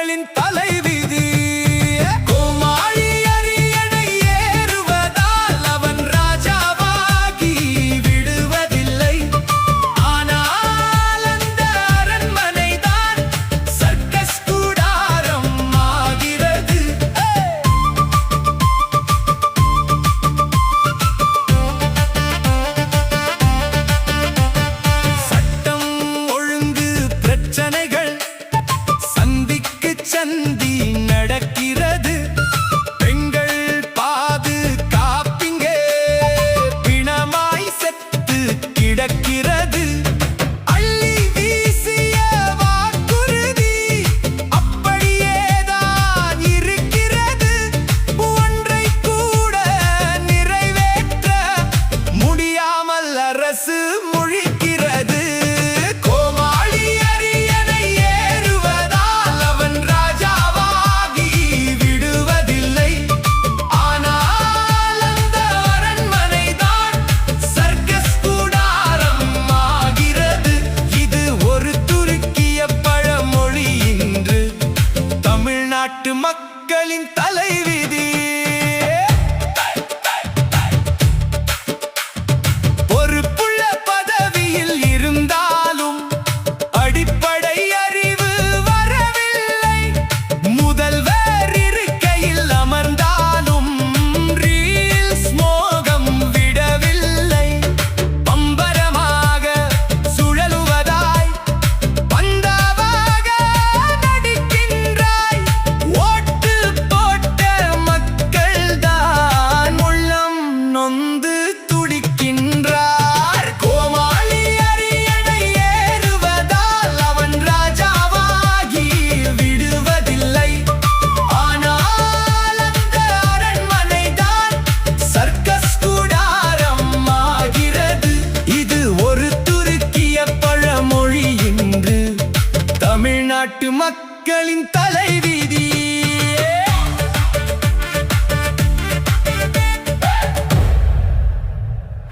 மக்களின் தலைவிதி. கோமாளி அரியணை ஏறுவதால் அவன் ராஜாவாகி விடுவதில்லை. ஆனால் அந்த அரண்மனைதான் சர்க்கஸ் கூடாரம் ஆகிறது. சட்டம் ஒழுங்கு பிரச்சனைகள் சந்திக்கு சந்தி நடக்கிறது. பெண்கள் பாதுகாப்பிங்கே பிணமாய் செத்து கிடக்கிறது. அள்ளி வீசிய வாக்குறுதி அப்படியேதான் இருக்கிறது. ஒன்றை கூட நிறைவேற்ற முடியாமல் அரசு முழிக்கிறது. கோமாளி அரியணை ஏறுவதால் அவன் ராஜாவாகி விடுவதில்லை. ஆனால் அந்த அரண்மனைதான் சர்க்கஸ் கூடாரம் ஆகிறது. இது ஒரு துருக்கிய பழமொழி இன்று தமிழ்நாட்டு மக்களின் தலைவிதி. பொறுப்புள்ள பதவியில் இருந்தாலும் அடிப்படை அறிவு வரவில்லை. முதல்வர் இருக்கையில் அமர்ந்தாலும் ரீல்ஸ் மோகம் விடவில்லை. பம்பரமாக சுழலுவதாய் பந்தாவாக நடிக்கின்றாய். ஓட்டு போட்ட மக்கள்தான் உள்ளம் நொந்து துடிக்கின்றார். கோமாளி அரியணை ஏறுவதால் அவன் ராஜாவாகி விடுவதில்லை. ஆனால் அந்த அரண்மனைதான் சர்க்கஸ் கூடாரம் ஆகிறது. இது ஒரு துருக்கிய பழமொழி இன்று தமிழ்நாட்டு மக்களின் தலை